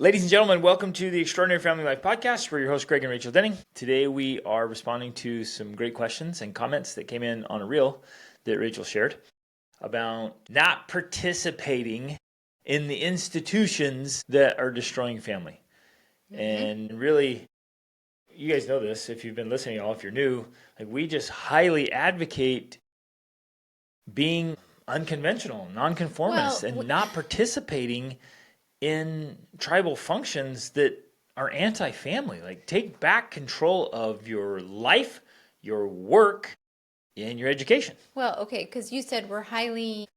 Ladies and gentlemen, welcome to the Extraordinary Family Life Podcast. We're your hosts, Greg and Rachel Denning. Today we are responding to some great questions and comments that came in on a reel that Rachel shared about not participating in the institutions that are destroying family. And really, you guys know this if you've been listening, if you're new, like we just highly advocate being unconventional, nonconformist, and not participating in tribal functions that are anti-family. Like, take back control of your life, your work, and your education. Well, okay, because you said we're highly,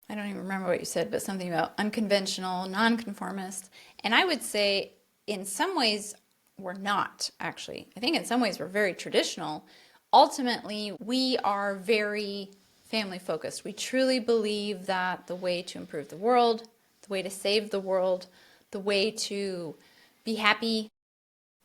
I don't even remember what you said, but something about unconventional, nonconformist. And I would say in some ways we're not, actually. I think in some ways we're very traditional. Ultimately, we are very family focused. We truly believe that the way to improve the world, the way to save the world, the way to be happy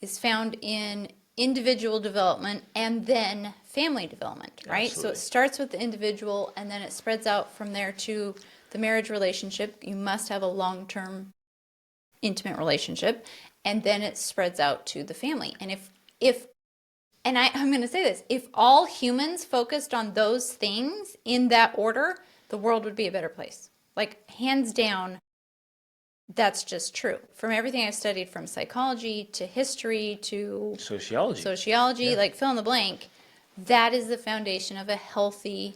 is found in individual development and then family development, right? Absolutely. So it starts with the individual and then it spreads out from there to the marriage relationship. You must have a long-term intimate relationship, and then it spreads out to the family. And I'm going to say this, if all humans focused on those things in that order, the world would be a better place. Like, hands down, that's just true. From everything I've studied, from psychology to history to sociology, like fill in the blank, that is the foundation of a healthy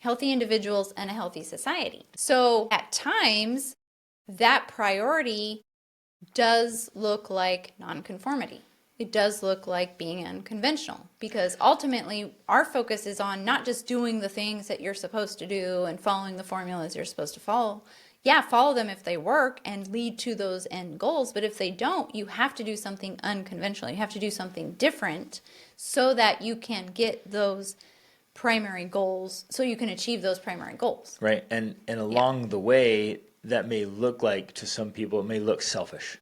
individuals and a healthy society. So at times, that priority does look like nonconformity. It does look like being unconventional, because ultimately our focus is on not just doing the things that you're supposed to do and following the formulas you're supposed to follow. Yeah, follow them if they work and lead to those end goals. But if they don't, you have to do something unconventional. You have to do something different so that you can get those primary goals, so you can achieve those primary goals. Right. And along the way, that may look like, to some people, it may look selfish.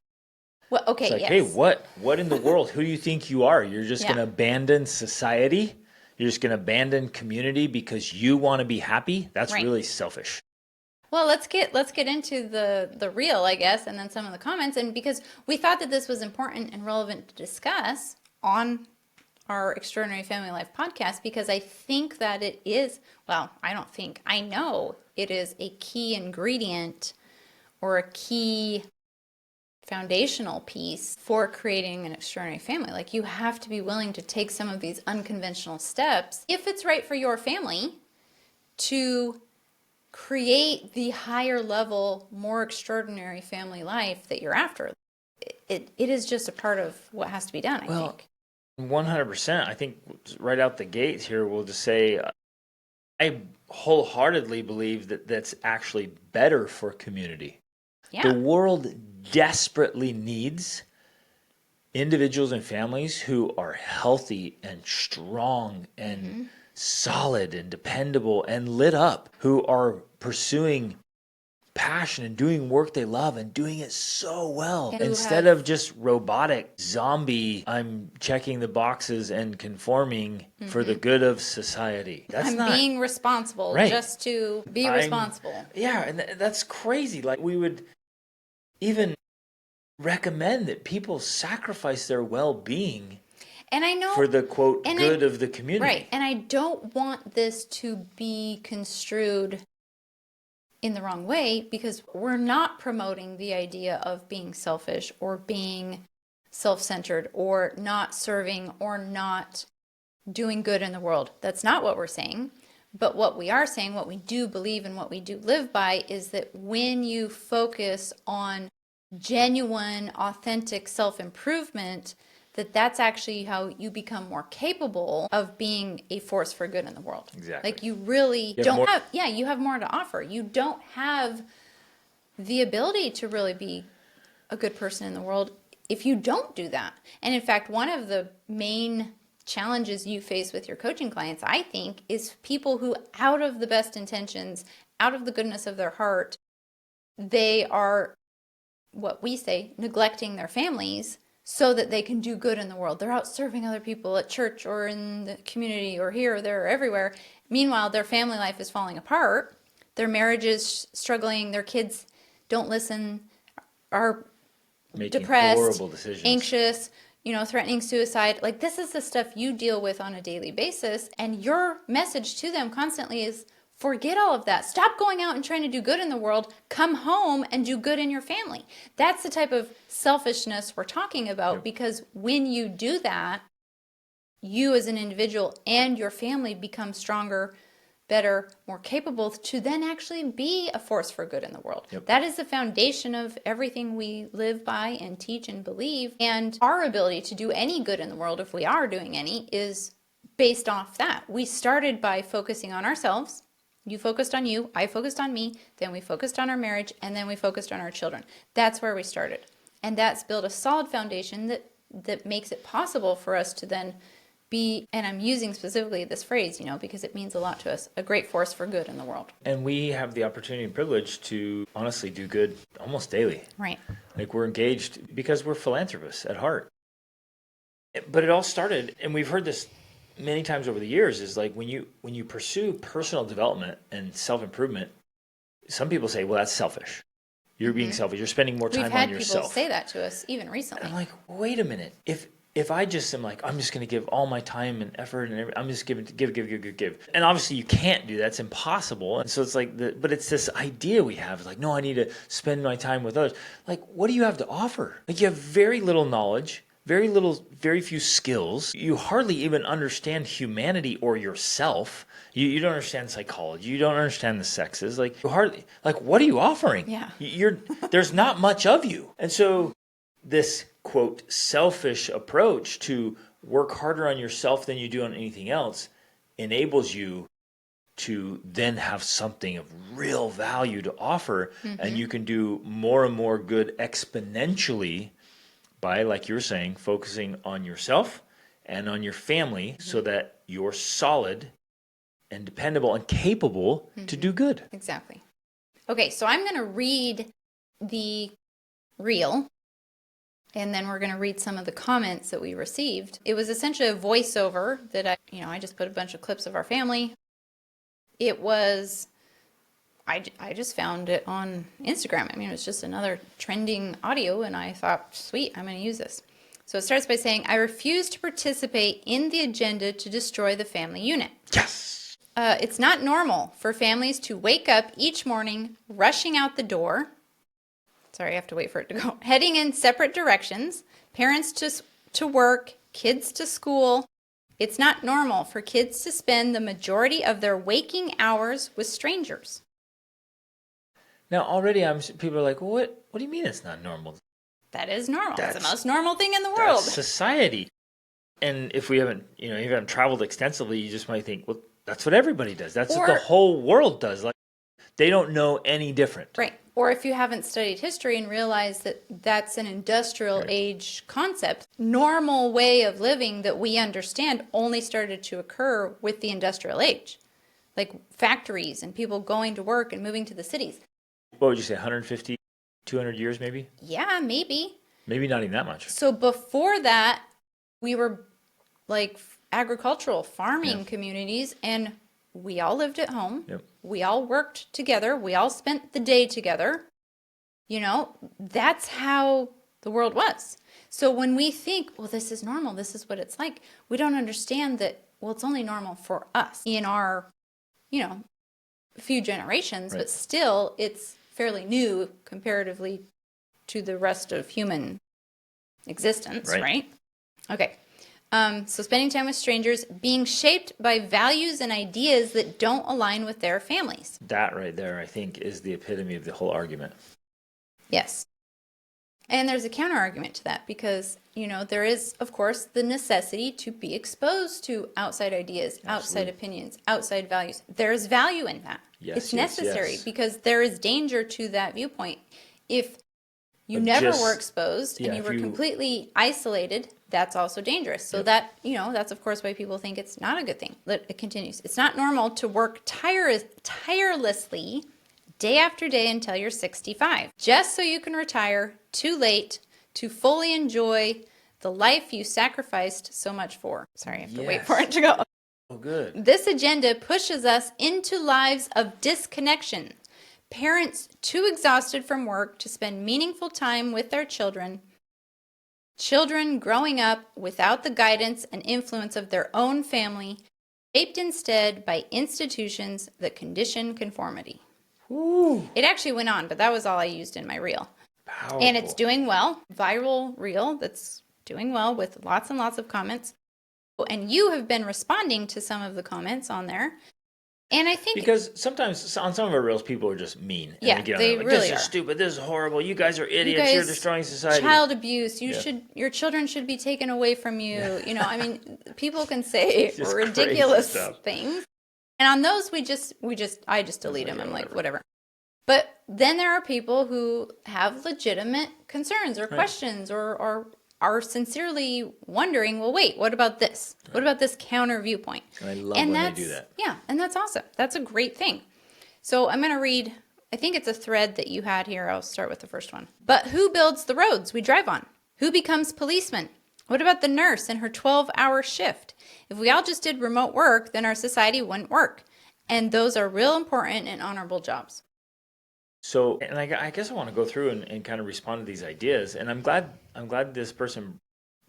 Well, okay, it's like, yes. Hey, what in the world? Who do you think you are? You're just going to abandon society? You're just going to abandon community because you want to be happy? That's really selfish. Well, let's get into the real, I guess, and then some of the comments. And because we thought that this was important and relevant to discuss on our Extraordinary Family Life podcast, because I think that it is, well, I know it is a key ingredient or a key foundational piece for creating an extraordinary family. Like, you have to be willing to take some of these unconventional steps, if it's right for your family, to create the higher level, more extraordinary family life that you're after. It is just a part of what has to be done, I think. 100%. I think right out the gates here, we'll just say, I wholeheartedly believe that that's actually better for community. Yeah. The world desperately needs individuals and families who are healthy and strong and solid and dependable and lit up, who are pursuing passion and doing work they love and doing it so well, instead of just robotic zombie, I'm checking the boxes and conforming for the good of society. I'm being responsible just to be responsible. Yeah, and that's crazy. Like, we would even recommend that people sacrifice their well-being, and I know, for the quote good of the community. Right. And I don't want this to be construed in the wrong way, because we're not promoting the idea of being selfish or being self-centered or not serving or not doing good in the world. That's not what we're saying. But what we are saying, what we do believe and what we do live by, is that when you focus on genuine, authentic self-improvement, that's actually how you become more capable of being a force for good in the world. Exactly. Like, you really you have more to offer. You don't have the ability to really be a good person in the world if you don't do that. And in fact, one of the main challenges you face with your coaching clients, I think, is people who, out of the best intentions, out of the goodness of their heart, they are, what we say, neglecting their families so that they can do good in the world. They're out serving other people at church or in the community or here or there or everywhere. Meanwhile, their family life is falling apart. Their marriage is struggling. Their kids don't listen, are Making depressed, horrible decisions. anxious, threatening suicide. Like, this is the stuff you deal with on a daily basis. And your message to them constantly is, forget all of that. Stop going out and trying to do good in the world. Come home and do good in your family. That's the type of selfishness we're talking about. Yep. Because when you do that, you as an individual and your family become stronger, better, more capable to then actually be a force for good in the world. Yep. That is the foundation of everything we live by and teach and believe. And our ability to do any good in the world, if we are doing any, is based off that. We started by focusing on ourselves. You focused on you, I focused on me, then we focused on our marriage, and then we focused on our children. That's where we started. And that's built a solid foundation that makes it possible for us to then be, and I'm using specifically this phrase, because it means a lot to us, a great force for good in the world. And we have the opportunity and privilege to honestly do good almost daily. Right. Like, we're engaged because we're philanthropists at heart. But it all started, and we've heard this many times over the years, is like when you pursue personal development and self-improvement, some people say, well, that's selfish. You're being selfish. You're spending more time on yourself. We've had people say that to us even recently. And I'm like, wait a minute. If I just am like, I'm just going to give all my time and effort and everything, I'm just give. And obviously you can't do that. It's impossible. And so it's like, but it's this idea we have, like, no, I need to spend my time with others. Like, what do you have to offer? Like, you have very little knowledge, very few skills. You hardly even understand humanity or yourself. You don't understand psychology. You don't understand the sexes. Like, you hardly, like, what are you offering? Yeah. There's not much of you. And so this, quote, selfish approach to work harder on yourself than you do on anything else enables you to then have something of real value to offer. And you can do more and more good exponentially by, like you were saying, focusing on yourself and on your family so that you're solid and dependable and capable to do good. Exactly. Okay, so I'm going to read the reel, and then we're going to read some of the comments that we received. It was essentially a voiceover that I just put a bunch of clips of our family. It was, I just found it on Instagram. I mean, it was just another trending audio, and I thought, sweet, I'm going to use this. So it starts by saying, I refuse to participate in the agenda to destroy the family unit. Yes. It's not normal for families to wake up each morning, rushing out the door. Sorry, I have to wait for it to go. Heading in separate directions, parents to work, kids to school. It's not normal for kids to spend the majority of their waking hours with strangers. Now, already people are like, well, what do you mean it's not normal? That is normal. It's the most normal thing in the world. That's society. And if you haven't traveled extensively, you just might think, well, that's what everybody does. That's what the whole world does. Like, they don't know any different. Right. Or if you haven't studied history and realized that that's an industrial age concept, normal way of living that we understand only started to occur with the industrial age. Like factories and people going to work and moving to the cities. What would you say, 150, 200 years maybe? Yeah, maybe. Maybe not even that much. So before that, we were like agricultural farming communities, and we all lived at home. Yep. We all worked together. We all spent the day together. That's how the world was. So when we think, well, this is normal, this is what it's like, we don't understand that, well, it's only normal for us in our, few generations, but still it's fairly new comparatively to the rest of human existence, right? Okay. So spending time with strangers, being shaped by values and ideas that don't align with their families. That right there, I think, is the epitome of the whole argument. Yes. And there's a counter argument to that because, there is, of course, the necessity to be exposed to outside ideas, outside opinions, outside values. There's value in that. Yes, it's necessary because there is danger to that viewpoint. If you were exposed and you were completely isolated, that's also dangerous. So that's of course why people think it's not a good thing. It continues. It's not normal to work tirelessly day after day until you're 65, just so you can retire too late to fully enjoy the life you sacrificed so much for. Sorry, I have to wait for it to go. Oh, good. This agenda pushes us into lives of disconnection, parents too exhausted from work to spend meaningful time with their children, children growing up without the guidance and influence of their own family, shaped instead by institutions that condition conformity. Ooh, It actually went on, but that was all I used in my reel. powerful. And it's doing well. Viral reel that's doing well with lots and lots of comments. And you have been responding to some of the comments on there. And I think Because sometimes on some of our reels, people are just mean. And Yeah, they get on they there like, really this are. is stupid. This is horrible. You guys are you idiots. guys, You're destroying society. child abuse, Yeah. your children should be taken away from you. You know, I mean, people can say Just ridiculous crazy stuff. things. And on those, I just delete them. I'm like, whatever. But then there are people who have legitimate concerns or questions or are sincerely wondering, well, wait, what about this? What about this counter viewpoint? And I love when they do that. Yeah, and that's awesome. That's a great thing. So I'm going to read, I think it's a thread that you had here. I'll start with the first one. But who builds the roads we drive on? Who becomes policemen? What about the nurse and her 12-hour shift? If we all just did remote work, then our society wouldn't work. And those are real important and honorable jobs. So, and I guess I want to go through and kind of respond to these ideas. And I'm glad this person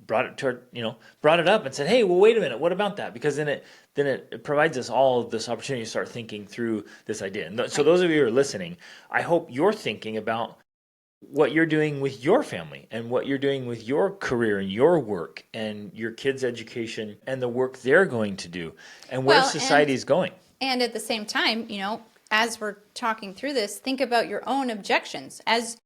brought it up and said, hey, well, wait a minute, what about that? Because then it provides us all this opportunity to start thinking through this idea. And so those of you who are listening, I hope you're thinking about what you're doing with your family and what you're doing with your career and your work and your kids' education and the work they're going to do and where society is going. And at the same time, as we're talking through this, think about your own objections. As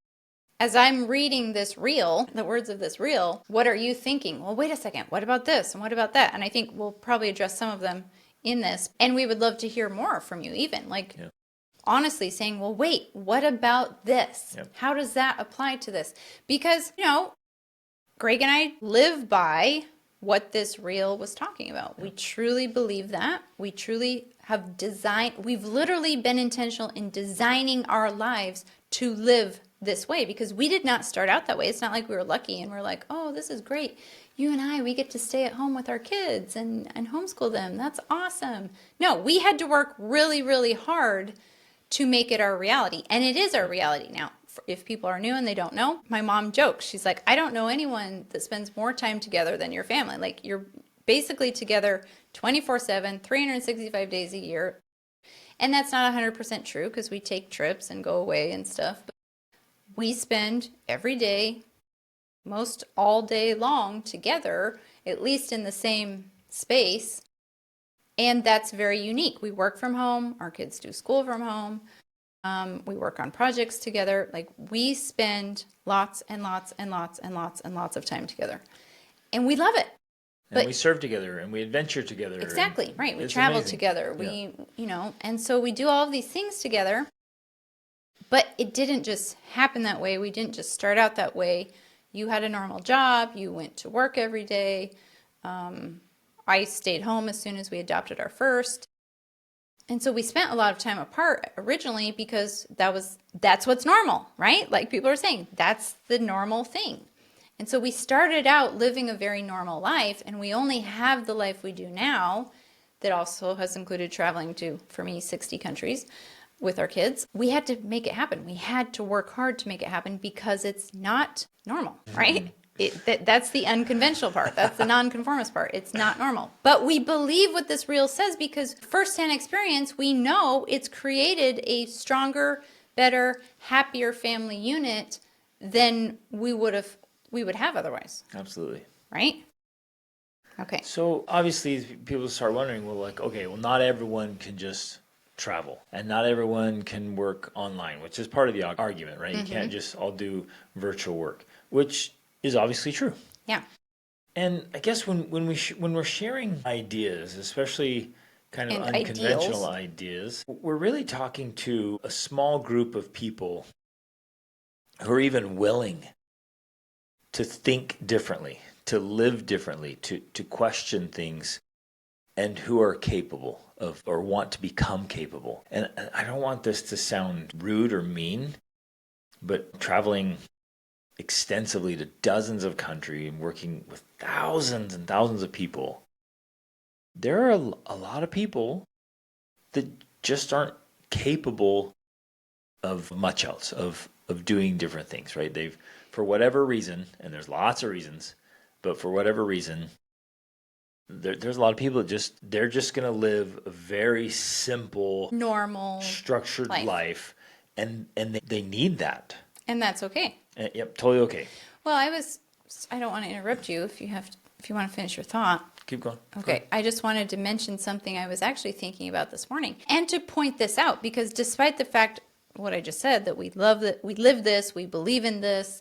I'm reading this reel, the words of this reel, what are you thinking? Well, wait a second. What about this? And what about that? And I think we'll probably address some of them in this. And we would love to hear more from you, even honestly saying, well, wait, what about this? Yep. How does that apply to this? Because, Greg and I live by what this reel was talking about. Yep. We truly believe that. We truly have we've literally been intentional in designing our lives to live this way, because we did not start out that way. It's not like we were lucky and we're like, oh, this is great. You and I, we get to stay at home with our kids and homeschool them. That's awesome. No, we had to work really, really hard to make it our reality. And it is our reality now. If people are new and they don't know, my mom jokes. She's like, I don't know anyone that spends more time together than your family. Like, you're basically together 24/7, 365 days a year. And that's not 100% true, because we take trips and go away and stuff. But we spend every day, most all day long together, at least in the same space. And that's very unique. We work from home. Our kids do school from home. We work on projects together. Like, we spend lots and lots and lots and lots and lots of time together. And we love it. And we serve together and we adventure together. Exactly, right. We travel together. And so we do all of these things together. But it didn't just happen that way. We didn't just start out that way. You had a normal job. You went to work every day. I stayed home as soon as we adopted our first. And so we spent a lot of time apart originally, because that's what's normal, right? Like people are saying, that's the normal thing. And so we started out living a very normal life, and we only have the life we do now that also has included traveling to, for me, 60 countries with our kids. We had to make it happen. We had to work hard to make it happen, because it's not normal, right? That's the unconventional part. That's the nonconformist part. It's not normal. But we believe what this reel says, because firsthand experience, we know it's created a stronger, better, happier family unit than we would have otherwise. Absolutely. Right? Okay. So obviously people start wondering, well, like, okay, well, not everyone can just travel and not everyone can work online, which is part of the argument, right? You can't just all do virtual work, which is obviously true. Yeah. And I guess when we're sharing ideas, especially kind of unconventional ideas, we're really talking to a small group of people who are even willing to think differently, to live differently, to question things, and who are capable of or want to become capable. And I don't want this to sound rude or mean, but traveling extensively to dozens of countries and working with thousands and thousands of people, there are a lot of people that just aren't capable of much else, of doing different things, right? They've, for whatever reason, and there's lots of reasons, but for whatever reason, there's a lot of people that they're just going to live a very simple, Normal, structured life, and they need that. And that's okay. Yep, totally okay. Well, I don't want to interrupt you if you want to finish your thought. Keep going. Okay, I just wanted to mention something I was actually thinking about this morning, and to point this out, because despite the fact what I just said, that we love that we live this, we believe in this,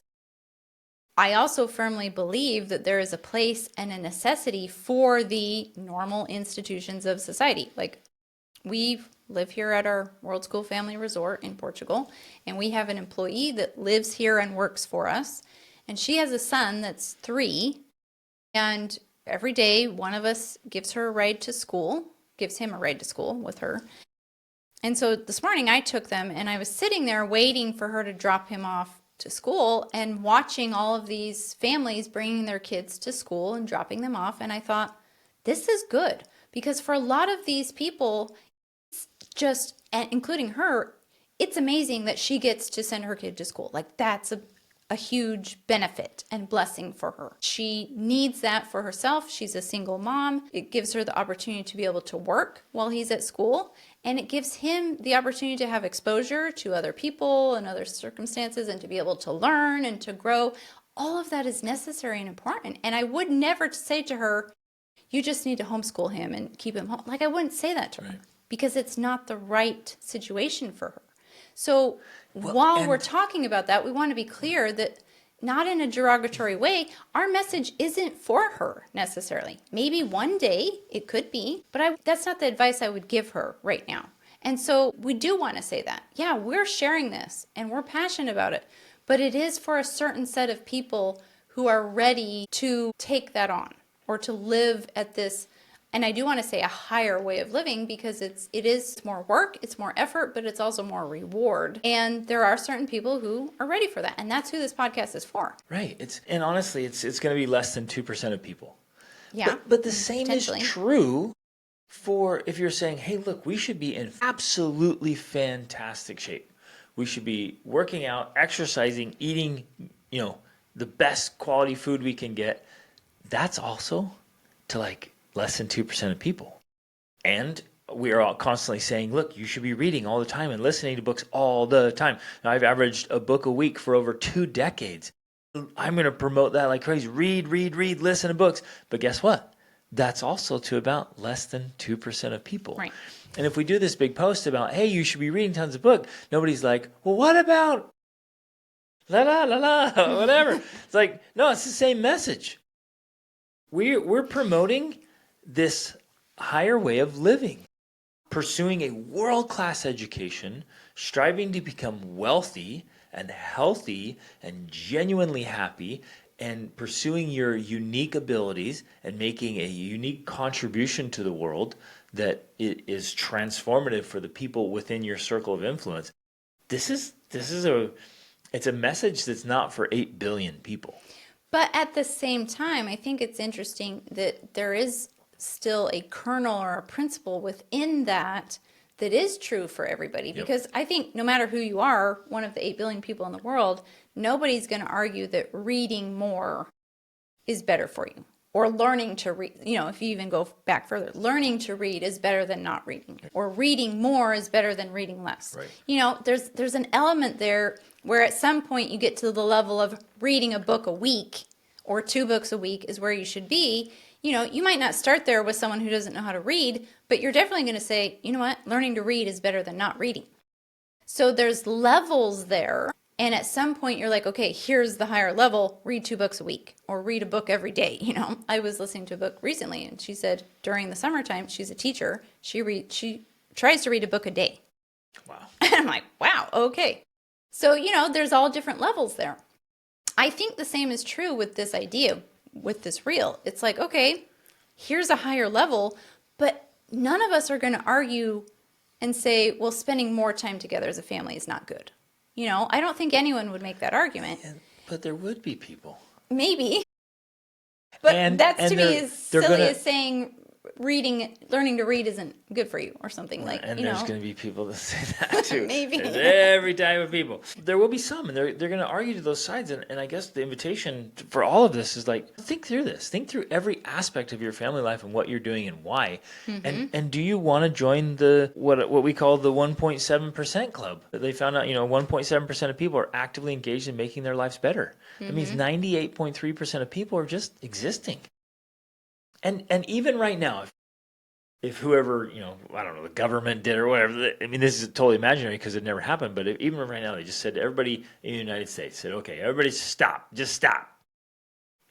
I also firmly believe that there is a place and a necessity for the normal institutions of society. Like, we live here at our World School Family Resort in Portugal, and we have an employee that lives here and works for us, and she has a son that's 3, and every day one of us gives him a ride to school with her. And so this morning I took them, and I was sitting there waiting for her to drop him off to school and watching all of these families bringing their kids to school and dropping them off. And I thought, this is good, because for a lot of these people, it's just, and including her, it's amazing that she gets to send her kid to school. Like, that's a huge benefit and blessing for her. She needs that for herself. She's a single mom. It gives her the opportunity to be able to work while he's at school, and it gives him the opportunity to have exposure to other people and other circumstances, and to be able to learn and to grow. All of that is necessary and important. And I would never say to her, you just need to homeschool him and keep him home. Like, I wouldn't say that to her, because it's not the right situation for her. So while we're talking about that, we want to be clear that, not in a derogatory way, our message isn't for her necessarily. Maybe one day it could be, but that's not the advice I would give her right now. And so we do want to say that, yeah, we're sharing this and we're passionate about it, but it is for a certain set of people who are ready to take that on, or to live at this. And I do want to say a higher way of living, because it is more work, it's more effort, but it's also more reward. And there are certain people who are ready for that. And that's who this podcast is for. Right. And honestly, it's going to be less than 2% of people. Yeah. But the same is true for if you're saying, hey, look, we should be in absolutely fantastic shape. We should be working out, exercising, eating, the best quality food we can get. That's also to less than 2% of people. And we are all constantly saying, look, you should be reading all the time and listening to books all the time. Now, I've averaged a book a week for over 2 decades. I'm going to promote that like crazy. Read, listen to books. But guess what? That's also to about less than 2% of people. Right. And if we do this big post about, hey, you should be reading tons of books, nobody's like, well, what about whatever. It's like, no, it's the same message. We're promoting this higher way of living, pursuing a world-class education, striving to become wealthy and healthy and genuinely happy, and pursuing your unique abilities and making a unique contribution to the world that is transformative for the people within your circle of influence. It's a message that's not for 8 billion people. But at the same time, I think it's interesting that there is still a kernel or a principle within that is true for everybody. Because I think no matter who you are, one of the 8 billion people in the world, nobody's going to argue that reading more is better for you. Or learning to read, if you even go back further, learning to read is better than not reading. Or reading more is better than reading less. Right. There's an element there where at some point you get to the level of reading a book a week or 2 books a week is where you should be. You might not start there with someone who doesn't know how to read, but you're definitely going to say, you know what, learning to read is better than not reading. So there's levels there. And at some point you're like, okay, here's the higher level, read 2 books a week or read a book every day. I was listening to a book recently, and she said during the summertime, she's a teacher, she tries to read a book a day. Wow. And I'm like, wow, okay. So, there's all different levels there. I think the same is true with this idea, with this reel. It's like, okay, here's a higher level, but none of us are going to argue and say, well, spending more time together as a family is not good. I don't think anyone would make that argument. But there would be people. Maybe. But that's to me as silly as saying learning to read isn't good for you or something like, and you there's know. going to be people that say that too. Maybe. There's every type of people. There will be some, and they're going to argue to those sides. And I guess the invitation for all of this is like, think through this. Think through every aspect of your family life and what you're doing and why. And do you want to join the what we call the 1.7% club? They found out, 1.7% of people are actively engaged in making their lives better. That means 98.3% of people are just existing. And even right now, if whoever, I don't know, the government did or whatever, I mean, this is totally imaginary because it never happened, but even right now, they just said to everybody in the United States, said, okay, everybody stop, just stop.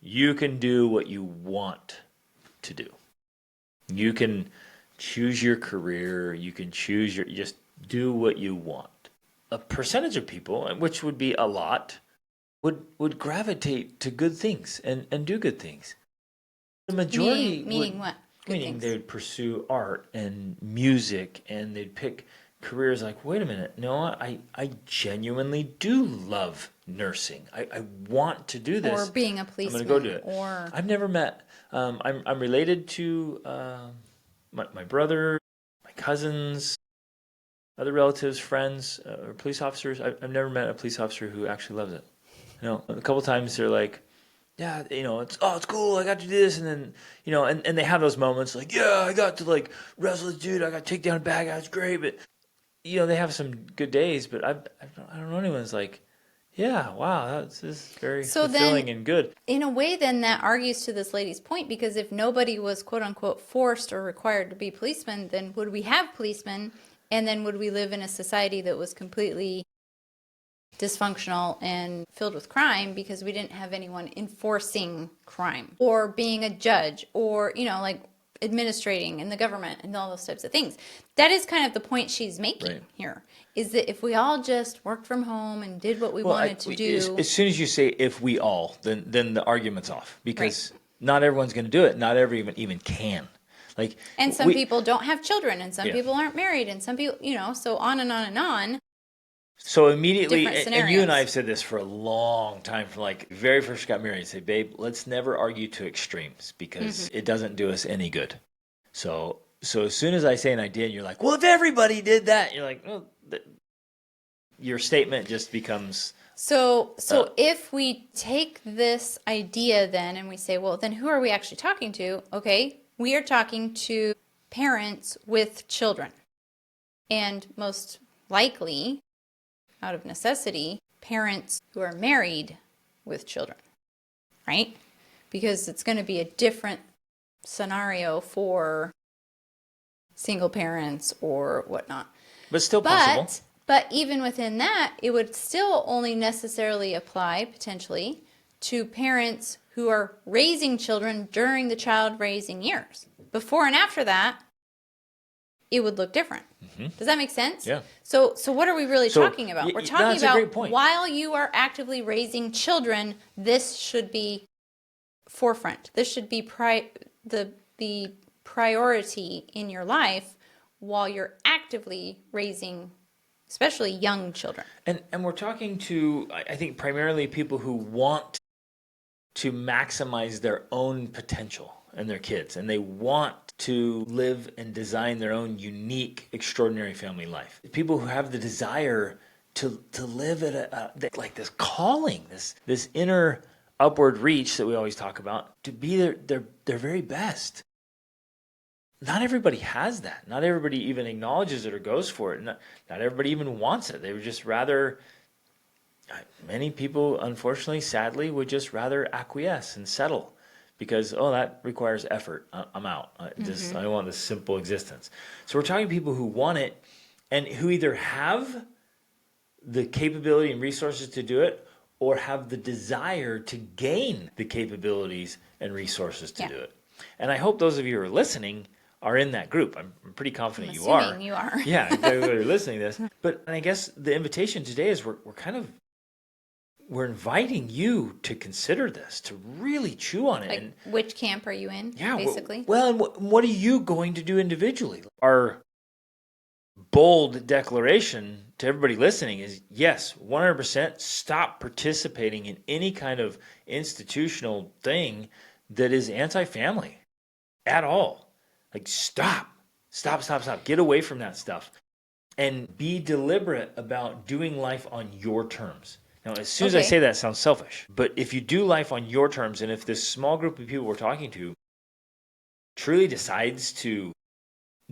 You can do what you want to do. You can choose your career, you can just do what you want. A percentage of people, which would be a lot, would gravitate to good things and do good things. The majority meaning what? Meaning they would pursue art and music, and they'd pick careers like, wait a minute, no, I genuinely do love nursing. I want to do this. Or being a policeman. I'm going to go do it. Or I've never met. I'm related to my brother, my cousins, other relatives, friends, or police officers. I've never met a police officer who actually loves it. A couple times they're like, yeah, it's cool, I got to do this, and then, and they have those moments like, yeah, I got to like wrestle this dude, I got to take down a bad guy, it's great, but they have some good days, but I don't know anyone who's like, yeah, wow, this is very fulfilling and good. In a way, then that argues to this lady's point, because if nobody was quote unquote forced or required to be policemen, then would we have policemen, and then would we live in a society that was completely dysfunctional and filled with crime because we didn't have anyone enforcing crime or being a judge or, like administrating in the government and all those types of things. That is kind of the point she's making here, is that if we all just worked from home and did what we wanted to do. As soon as you say if we all, then the argument's off, because not everyone's going to do it. Not everyone even can. And some people don't have children, and some people aren't married, and some people, so on and on and on. So immediately, and you and I have said this for a long time, from like very first got married, say, babe, let's never argue to extremes because it doesn't do us any good. So as soon as I say an idea and you're like, well, if everybody did that, you're like, well, your statement just becomes... So if we take this idea then and we say, well, then who are we actually talking to? Okay, we are talking to parents with children. And most likely, out of necessity, parents who are married with children, right? Because it's going to be a different scenario for single parents or whatnot. But still possible. But even within that, it would still only necessarily apply, potentially, to parents who are raising children during the child raising years. Before and after that, it would look different. Does that make sense? Yeah. So what are we really talking about? We're talking about while you are actively raising children, this should be forefront. This should be the priority in your life while you're actively raising, especially young children. And we're talking to, I think, primarily people who want to maximize their own potential and their kids, and they want to live and design their own unique, extraordinary family life. People who have the desire to live at like this calling, this inner upward reach that we always talk about, to be their very best. Not everybody has that. Not everybody even acknowledges it or goes for it. Not everybody even wants it. They would just rather, many people, unfortunately, sadly, would just rather acquiesce and settle. Because, that requires effort. I'm out. I don't want this simple existence. So we're talking to people who want it and who either have the capability and resources to do it or have the desire to gain the capabilities and resources to do it. And I hope those of you who are listening are in that group. I'm pretty confident you are. You are. Yeah, you're listening to this. But I guess the invitation today is we're inviting you to consider this, to really chew on it. Like, which camp are you in, basically? Well, and what are you going to do individually? Our bold declaration to everybody listening is, yes, 100% stop participating in any kind of institutional thing that is anti-family at all. Like, stop. Get away from that stuff and be deliberate about doing life on your terms. Now, as soon as I say that, it sounds selfish. But if you do life on your terms, and if this small group of people we're talking to truly decides to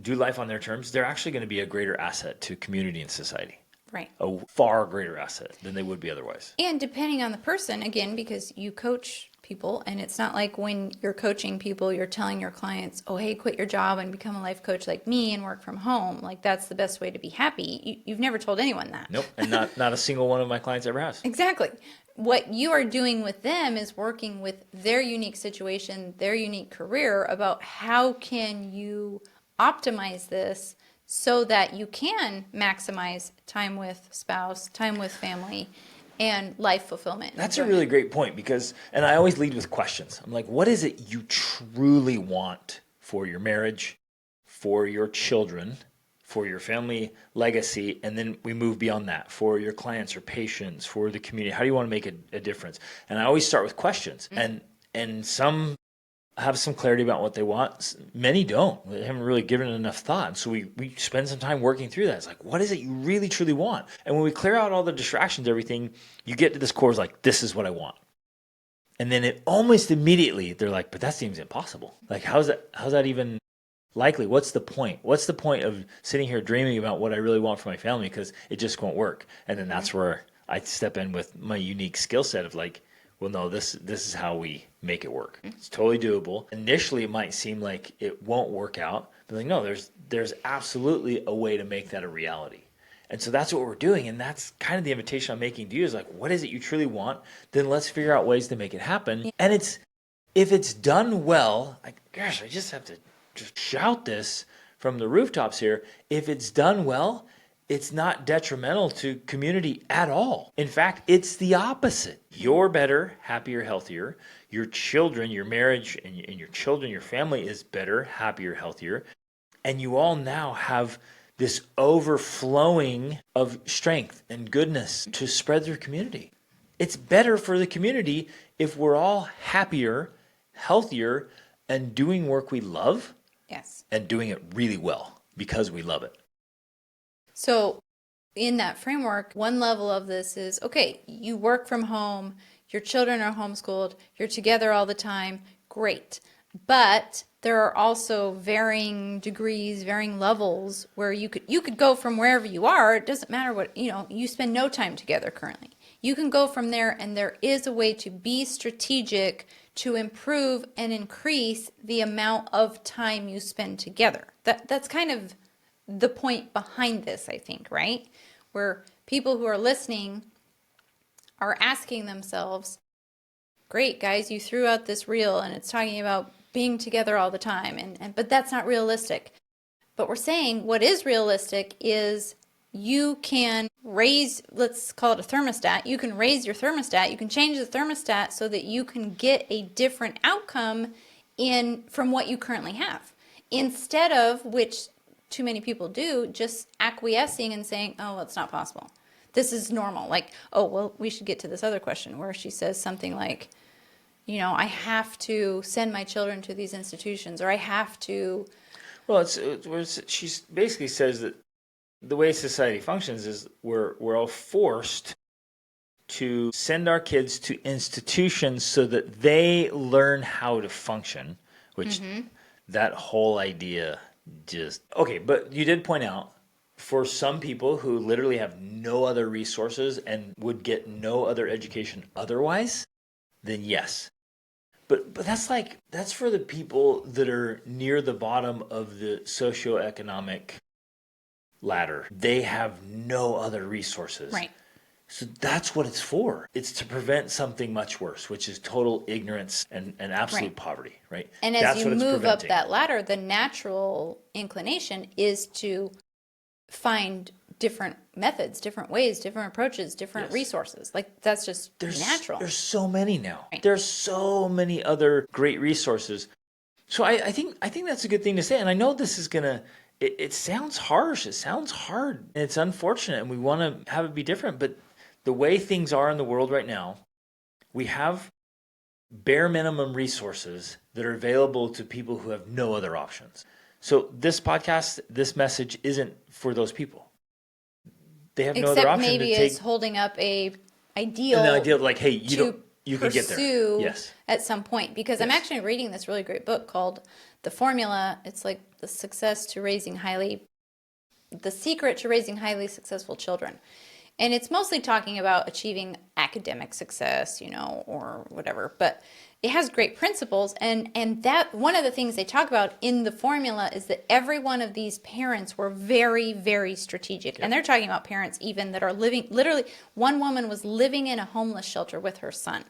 do life on their terms, they're actually going to be a greater asset to community and society. Right. A far greater asset than they would be otherwise. And depending on the person, again, because you coach people, and it's not like when you're coaching people, you're telling your clients, oh, hey, quit your job and become a life coach like me and work from home. Like, that's the best way to be happy. You've never told anyone that. Nope. And not a single one of my clients ever has. Exactly. What you are doing with them is working with their unique situation, their unique career, about how can you optimize this so that you can maximize time with spouse, time with family, and life fulfillment. That's a really great point because, and I always lead with questions. I'm like, what is it you truly want for your marriage, for your children, for your family legacy, and then we move beyond that for your clients or patients, for the community? How do you want to make a difference? And I always start with questions. And some have some clarity about what they want. Many don't. They haven't really given it enough thought. And so we spend some time working through that. It's like, what is it you really, truly want? And when we clear out all the distractions, everything, you get to this core is like, this is what I want. And then it almost immediately, they're like, but that seems impossible. Like, how's that even likely? What's the point? What's the point of sitting here dreaming about what I really want for my family? Because it just won't work. And then that's where I step in with my unique skill set of like, well, no, this is how we make it work. It's totally doable. Initially, it might seem like it won't work out. But like, no, there's absolutely a way to make that a reality. And so that's what we're doing. And that's kind of the invitation I'm making to you is like, what is it you truly want? Then let's figure out ways to make it happen. And if it's done well, like, gosh, I just have to just shout this from the rooftops here. If it's done well, it's not detrimental to community at all. In fact, it's the opposite. You're better, happier, healthier. Your children, your marriage, and your children, your family is better, happier, healthier. And you all now have this overflowing of strength and goodness to spread through community. It's better for the community if we're all happier, healthier, and doing work we love. Yes. And doing it really well because we love it. So in that framework, one level of this is, okay, you work from home, your children are homeschooled, you're together all the time, great. But there are also varying degrees, varying levels where you could go from wherever you are. It doesn't matter what, you spend no time together currently. You can go from there, and there is a way to be strategic to improve and increase the amount of time you spend together. That's kind of the point behind this, I think, right? Where people who are listening are asking themselves, great, guys, you threw out this reel and it's talking about being together all the time, but that's not realistic. But we're saying what is realistic is you can raise, let's call it a thermostat. You can raise your thermostat. You can change the thermostat so that you can get a different outcome from what you currently have. Instead of, which too many people do, just acquiescing and saying, oh, well, it's not possible. This is normal. Like, oh, well, we should get to this other question where she says something like, I have to send my children to these institutions, or I have to. Well, she basically says that the way society functions is we're all forced to send our kids to institutions so that they learn how to function, which that whole idea just, okay, but you did point out for some people who literally have no other resources and would get no other education otherwise, then yes. But that's for the people that are near the bottom of the socioeconomic ladder. They have no other resources. Right. So that's what it's for. It's to prevent something much worse, which is total ignorance and absolute poverty, right? And as you move up that ladder, the natural inclination is to find different methods, different ways, different approaches, different resources. Like, that's just natural. There's so many now. Right. There's so many other great resources. So I think that's a good thing to say. And I know this is gonna. It sounds harsh. It sounds hard. And it's unfortunate, and we want to have it be different. But the way things are in the world right now, we have bare minimum resources that are available to people who have no other options. So this podcast, this message isn't for those people. They have no other Except option maybe to take it's holding up a ideal an idea of like, hey, to you can get there. pursue Yes. at some point. Because I'm Yes. actually reading this really great book called The Formula. It's like the secret to raising highly successful children. And it's mostly talking about achieving academic success, or whatever. But it has great principles. And that one of the things they talk about in the formula is that every one of these parents were very, very strategic. Yep. And they're talking about parents even that are living, literally, one woman was living in a homeless shelter with her son.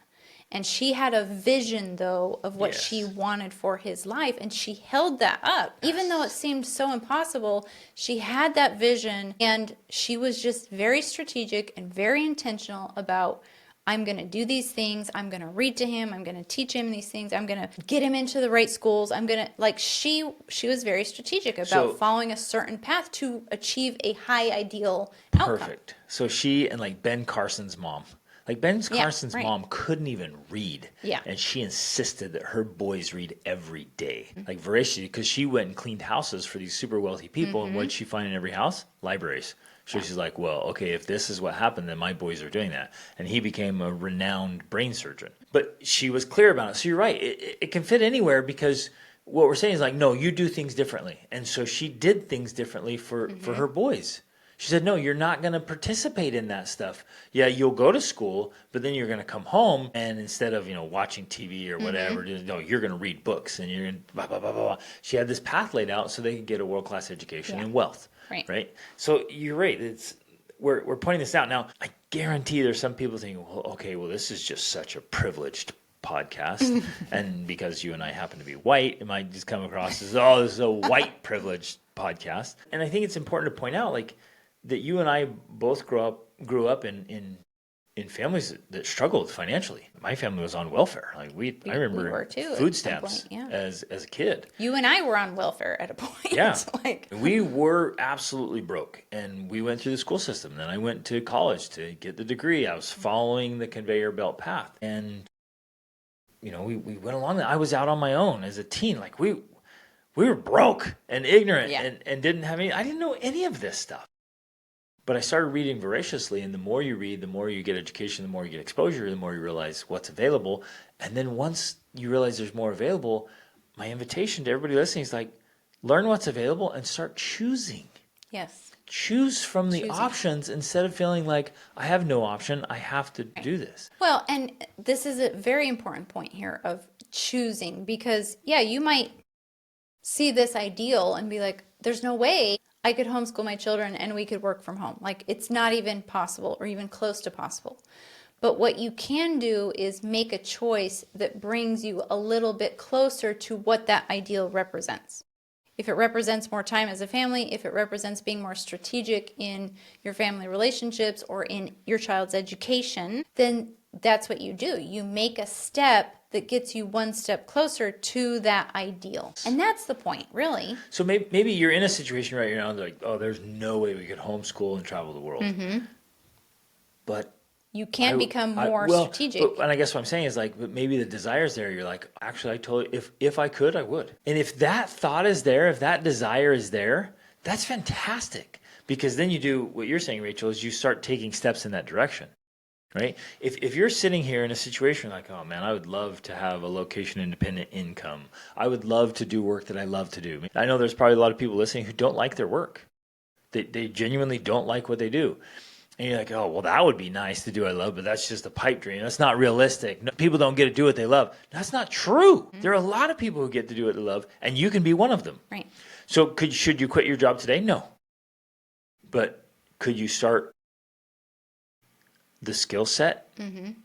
And she had a vision, though, of what she wanted for his life. And she held that up. Even though it seemed so impossible, she had that vision. And she was just very strategic and very intentional about, I'm going to do these things. I'm going to read to him. I'm going to teach him these things. I'm going to get him into the right schools. I'm going to, she was very strategic about following a certain path to achieve a high ideal outcome. Perfect. So she and like Ben Carson's mom. Like Ben Carson's mom couldn't even read. Yeah. And she insisted that her boys read every day. Like voraciously, because she went and cleaned houses for these super wealthy people. And what did she find in every house? Libraries. So she's like, well, okay, if this is what happened, then my boys are doing that. And he became a renowned brain surgeon. But she was clear about it. So you're right. It can fit anywhere because what we're saying is like, no, you do things differently. And so she did things differently for her boys. She said, no, you're not going to participate in that stuff. Yeah, you'll go to school, but then you're going to come home and instead of, watching TV or whatever, no, you're going to read books and you're going to blah, blah, blah, blah. She had this path laid out so they could get a world-class education and wealth. Right. So you're right. We're pointing this out. Now, I guarantee there's some people thinking, well, okay, this is just such a privileged podcast. And because you and I happen to be white, it might just come across as, this is a white privileged podcast. And I think it's important to point out, like, that you and I both grew up in families that struggled financially. My family was on welfare. Like I remember we were too, food stamps as a kid. You and I were on welfare at a point. Yeah, we were absolutely broke, and we went through the school system. Then I went to college to get the degree. I was following the conveyor belt path, and we went along that. I was out on my own as a teen. Like we were broke and ignorant and didn't have any. I didn't know any of this stuff. But I started reading voraciously, and the more you read, the more you get education, the more you get exposure, the more you realize what's available. And then once you realize there's more available, my invitation to everybody listening is like, learn what's available and start choosing. Yes. Choose from the options instead of feeling like I have no option, I have to do this. Well, and this is a very important point here of choosing because, you might see this ideal and be like, there's no way I could homeschool my children and we could work from home. Like it's not even possible or even close to possible. But what you can do is make a choice that brings you a little bit closer to what that ideal represents. If it represents more time as a family, if it represents being more strategic in your family relationships or in your child's education, then that's what you do. You make a step that gets you one step closer to that ideal. And that's the point, really. So maybe you're in a situation right now, like, there's no way we could homeschool and travel the world. But you can become more strategic. And I guess what I'm saying is like, but maybe the desire's there. You're like, actually, I totally, if I could, I would. And if that thought is there, if that desire is there, that's fantastic. Because then you do what you're saying, Rachel, is you start taking steps in that direction. Right? If you're sitting here in a situation like, oh man, I would love to have a location independent income. I would love to do work that I love to do. I know there's probably a lot of people listening who don't like their work. They genuinely don't like what they do. And you're like, oh, well, that would be nice to do what I love, but that's just a pipe dream. That's not realistic. No, people don't get to do what they love. That's not true. There are a lot of people who get to do what they love, and you can be one of them. Right. So should you quit your job today? No. But could you start the skill set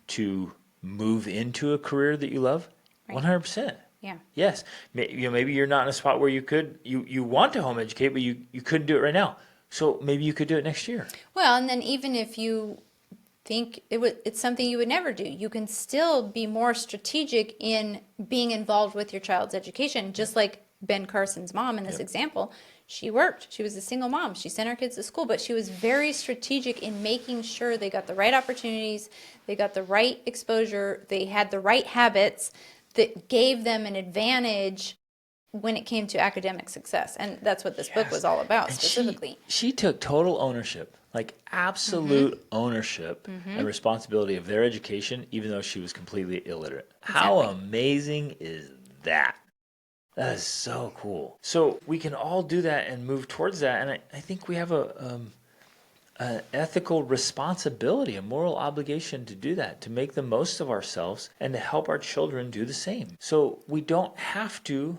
to move into a career that you love? 100%. Yeah. Yes. Maybe you're not in a spot where you want to home educate, but you couldn't do it right now. So maybe you could do it next year. Well, and then even if you think it's something you would never do, you can still be more strategic in being involved with your child's education, just like Ben Carson's mom in this example. She worked. She was a single mom. She sent her kids to school, but she was very strategic in making sure they got the right opportunities, they got the right exposure, they had the right habits that gave them an advantage when it came to academic success. And that's what this book was all about, And specifically. she took total ownership, like absolute ownership and responsibility of their education, even though she was completely illiterate. How amazing is that? That is so cool. So we can all do that and move towards that. And I think we have an ethical responsibility, a moral obligation to do that, to make the most of ourselves and to help our children do the same. So we don't have to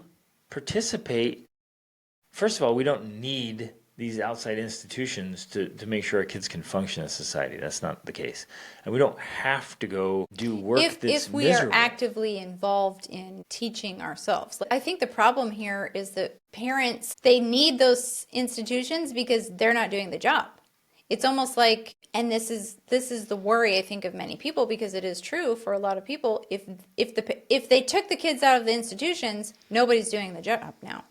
participate. First of all, we don't need these outside institutions to make sure our kids can function in society. That's not the case. And we don't have to go do work that's if we miserable. are actively involved in teaching ourselves. I think the problem here is that parents, they need those institutions because they're not doing the job. It's almost like, and this is the worry, I think, of many people, because it is true for a lot of people. If they took the kids out of the institutions, nobody's doing the job now.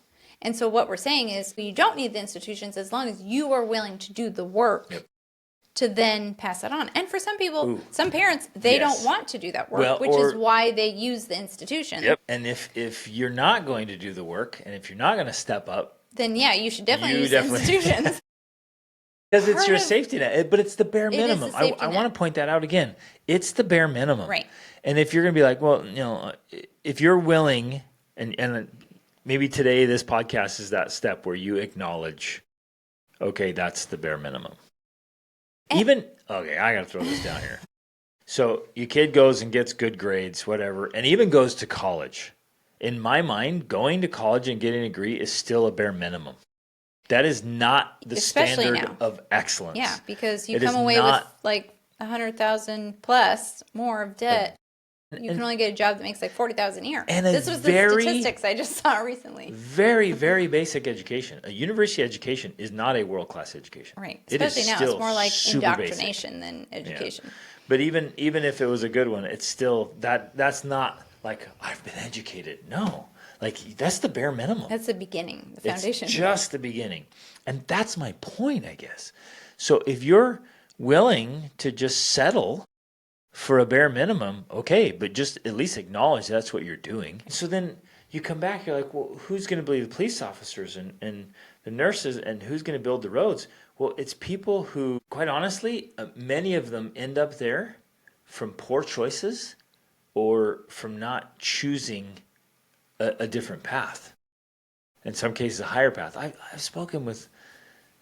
And so what we're saying is you don't need the institutions as long as you are willing to do the work to then pass it on. And for some people, some parents, they don't want to do that work, which is why they use the institution. And if you're not going to do the work, and if you're not going to step up, then yeah, you should definitely use the institutions. Because it's your safety net, but it's the bare minimum. I want to point that out again. It's the bare minimum. Right. And if you're going to be like, well, if you're willing, and maybe today this podcast is that step where you acknowledge, okay, that's the bare minimum. I got to throw this down here. So your kid goes and gets good grades, whatever, and even goes to college. In my mind, going to college and getting a degree is still a bare minimum. That is not the standard of excellence. Yeah, because you come away with like 100,000 plus more of debt. You can only get a job that makes like 40,000 a year. And this was the statistics I just saw recently. Very, very basic education. A university education is not a world-class education. Right. Especially now, it's more like indoctrination than education. Yeah. But even if it was a good one, it's still that's not like I've been educated. No. Like, that's the bare minimum. That's the beginning, the foundation. It's just the beginning. And that's my point, I guess. So if you're willing to just settle for a bare minimum, okay, but just at least acknowledge that's what you're doing. So then you come back, you're like, well, who's going to be the police officers and the nurses, and who's going to build the roads? Well, it's people who, quite honestly, many of them end up there from poor choices or from not choosing a different path. In some cases, a higher path. I've spoken with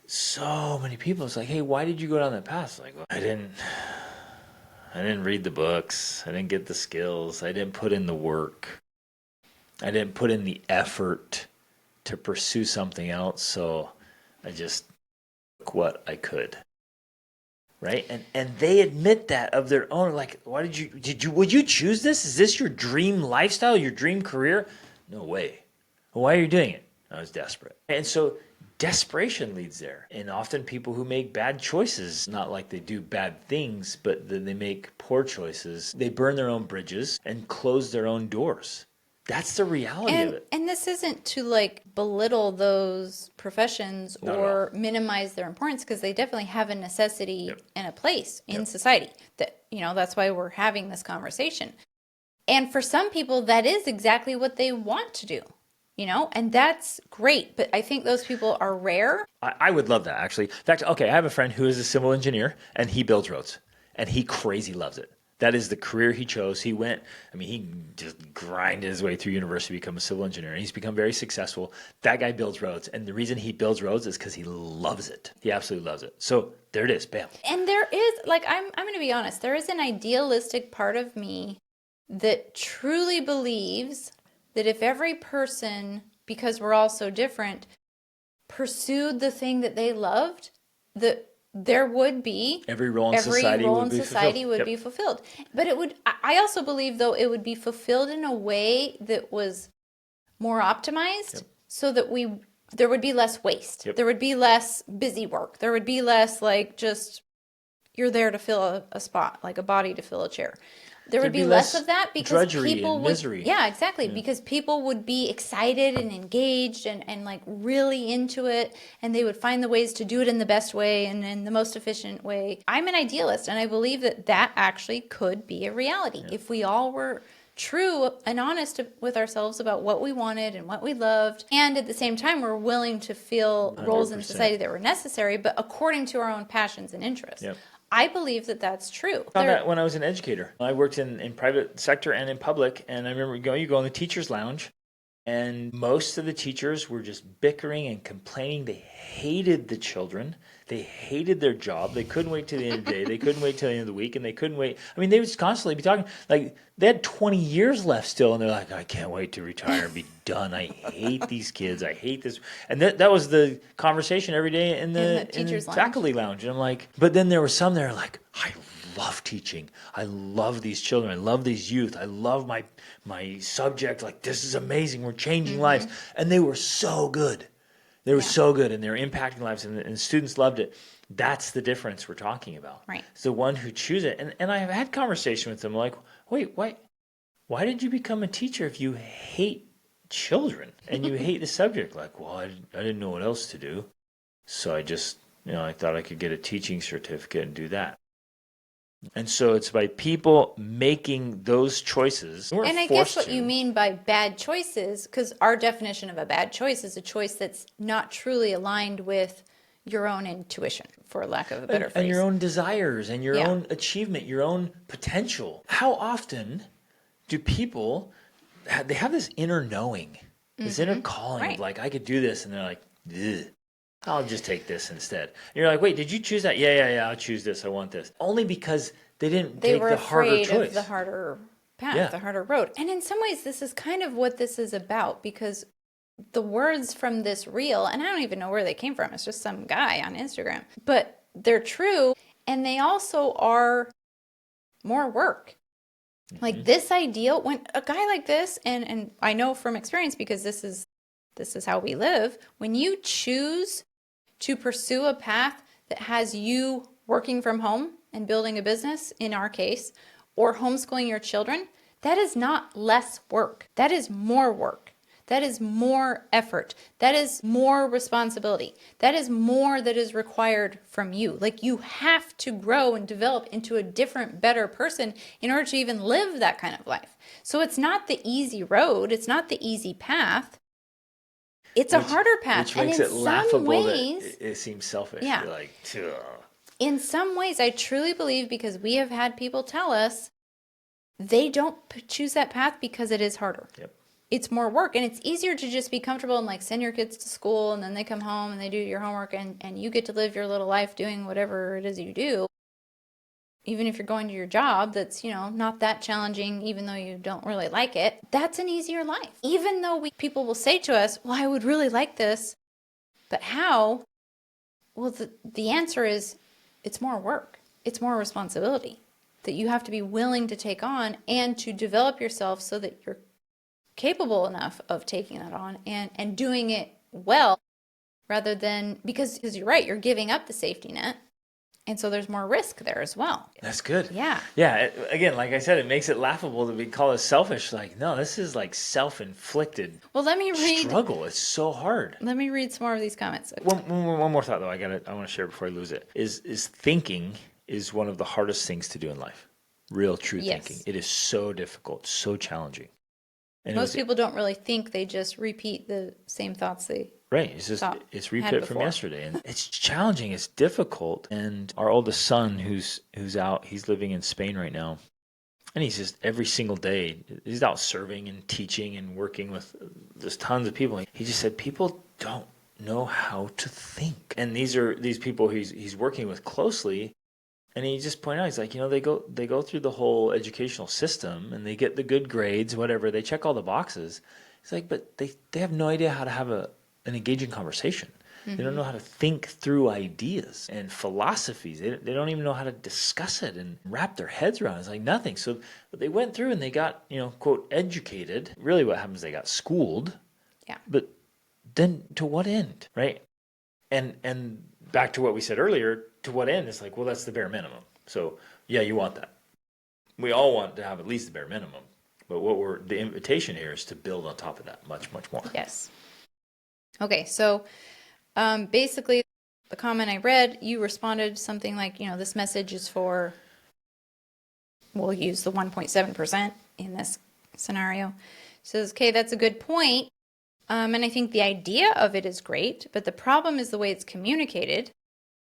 so many people. It's like, hey, why did you go down that path? It's like, well, I didn't read the books. I didn't get the skills. I didn't put in the work. I didn't put in the effort to pursue something else. So I just took what I could. Right? And they admit that of their own. Like, would you choose this? Is this your dream lifestyle, your dream career? No way. Well, why are you doing it? I was desperate. And so desperation leads there. And often people who make bad choices, not like they do bad things, but they make poor choices, they burn their own bridges and close their own doors. That's the reality of it. And this isn't to like belittle those professions or minimize their importance, because they definitely have a necessity and a place in society. That's why we're having this conversation. And for some people, that is exactly what they want to do, and that's great. But I think those people are rare. I would love that, actually. In fact, okay, I have a friend who is a civil engineer, and he builds roads, and he crazy loves it. That is the career he chose. He just grinded his way through university to become a civil engineer, and he's become very successful. That guy builds roads, and the reason he builds roads is because he loves it. He absolutely loves it. So there it is, bam. And there is, I'm going to be honest, there is an idealistic part of me that truly believes that if every person, because we're all so different, pursued the thing that they loved, that there would be every role in society would be fulfilled. But I also believe, though, it would be fulfilled in a way that was more optimized, so that there would be less waste. There would be less busy work. There would be less just you're there to fill a spot, like a body to fill a chair. There would be less of that, because people would, misery. Yeah, exactly. Yeah. Because people would be excited and engaged and like really into it, and they would find the ways to do it in the best way and in the most efficient way. I'm an idealist, and I believe that actually could be a reality if we all were true and honest with ourselves about what we wanted and what we loved. And at the same time, we're willing to fill roles in 100%. society that were necessary, but according to our own passions and interests. Yep. I believe that that's true. I found that when I was an educator. I worked in private sector and in public, and I remember you go in the teacher's lounge, and most of the teachers were just bickering and complaining. They hated the children. They hated their job. They couldn't wait till the end of the day. They couldn't wait till the end of the week, and they couldn't wait. I mean, they would constantly be talking. Like, they had 20 years left still, and they're like, I can't wait to retire and be done. I hate these kids. I hate this. And that was the conversation every day in the teacher's lounge. faculty lounge. And I'm like, but then there were some that are like, I love teaching. I love these children. I love these youth. I love my subject. Like, this is amazing. We're changing lives. And they were so good. They were so good, and they were impacting lives, and students loved it. That's the difference we're talking about. Right. It's the one who choose it. And I have had conversation with them like, wait, why did you become a teacher if you hate children and you hate the subject? Like, well, I didn't know what else to do. So I just, I thought I could get a teaching certificate and do that. And so it's by people making those choices. And I guess what you mean by bad choices, because our definition of a bad choice is a choice that's not truly aligned with your own intuition, for lack of a better phrase. And your own desires and your own achievement, your own potential. How often do people, they have this inner knowing, this inner calling of like, I could do this. And they're like, ugh. I'll just take this instead. And you're like, wait, did you choose that? Yeah, I'll choose this. I want this. Only because they didn't take the harder choice. They were afraid of the harder path, the harder road. And in some ways, this is kind of what this is about, because the words from this reel, and I don't even know where they came from. It's just some guy on Instagram. But they're true, and they also are more work. Like this ideal, when a guy like this, and I know from experience because this is how we live, when you choose to pursue a path that has you working from home and building a business, in our case, or homeschooling your children, that is not less work. That is more work. That is more effort. That is more responsibility. That is more that is required from you. Like, you have to grow and develop into a different, better person in order to even live that kind of life. So it's not the easy road. It's not the easy path. It's a harder path. Which makes it laughable that it seems selfish. Yeah. You're like, ugh. In some ways, I truly believe, because we have had people tell us they don't choose that path because it is harder. Yep. It's more work, and it's easier to just be comfortable and like send your kids to school, and then they come home and they do your homework, and you get to live your little life doing whatever it is you do. Even if you're going to your job that's, not that challenging, even though you don't really like it, that's an easier life. Even though people will say to us, well, I would really like this, but how? Well, the answer is it's more work. It's more responsibility that you have to be willing to take on and to develop yourself so that you're capable enough of taking that on and doing it well, rather than, because you're right, you're giving up the safety net. And so there's more risk there as well. That's good. Yeah. Yeah. Again, like I said, it makes it laughable to be called us selfish. Like, no, this is like self-inflicted. Well, let me read. Struggle. It's so hard. Let me read some more of these comments. One more thought though. I want to share before I lose it. Is thinking is one of the hardest things to do in life. Real, true thinking. It is so difficult, so challenging. And most people don't really think; they just repeat the same thoughts they. Right. It's repeat from yesterday. And it's challenging. It's difficult. And our oldest son, who's out, he's living in Spain right now. And he's just every single day, he's out serving and teaching and working with just tons of people. He just said, people don't know how to think. And these people he's working with closely. And he just pointed out, he's like, they go through the whole educational system and they get the good grades, whatever. They check all the boxes. He's like, but they have no idea how to have an engaging conversation. They don't know how to think through ideas and philosophies. They don't even know how to discuss it and wrap their heads around it. It's like nothing. So they went through and they got, quote, educated. Really what happens, they got schooled. Yeah. But then to what end, right? And back to what we said earlier, to what end? It's like, well, that's the bare minimum. So yeah, you want that. We all want to have at least the bare minimum. But the invitation here is to build on top of that much, much more. Yes. Okay, so basically the comment I read, you responded something like, this message is for, we'll use the 1.7% in this scenario. Says, okay, that's a good point. And I think the idea of it is great, but the problem is the way it's communicated.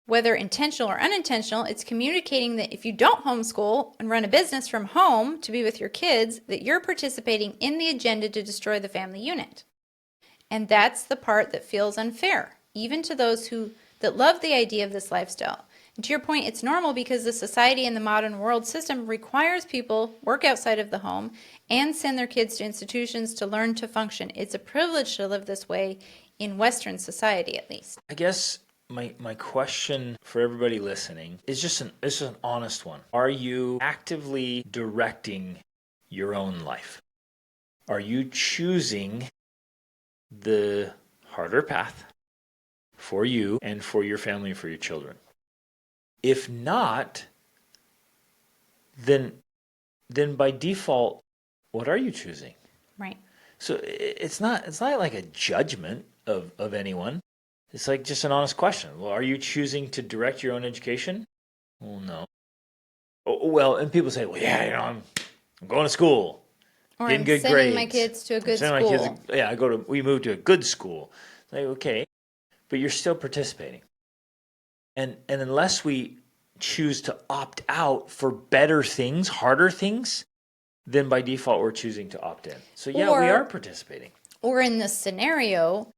Whether intentional or unintentional, it's communicating that if you don't homeschool and run a business from home to be with your kids, that you're participating in the agenda to destroy the family unit. And that's the part that feels unfair, even to those that love the idea of this lifestyle. And to your point, it's normal because the society and the modern world system requires people work outside of the home and send their kids to institutions to learn to function. It's a privilege to live this way in Western society, at least. I guess my question for everybody listening is just an honest one. Are you actively directing your own life? Are you choosing the harder path for you and for your family and for your children? If not, then by default, what are you choosing? Right. So it's not like a judgment of anyone. It's like just an honest question. Well, are you choosing to direct your own education? Well, no. Oh, well, and people say, well, yeah, I'm going to school. Or getting I'm good sending grades. my kids to a good Sending school. My kids, we moved to a good school. Like, okay, but you're still participating. And unless we choose to opt out for better things, harder things, then by default we're choosing to opt in. So yeah, we are participating. Or in this scenario,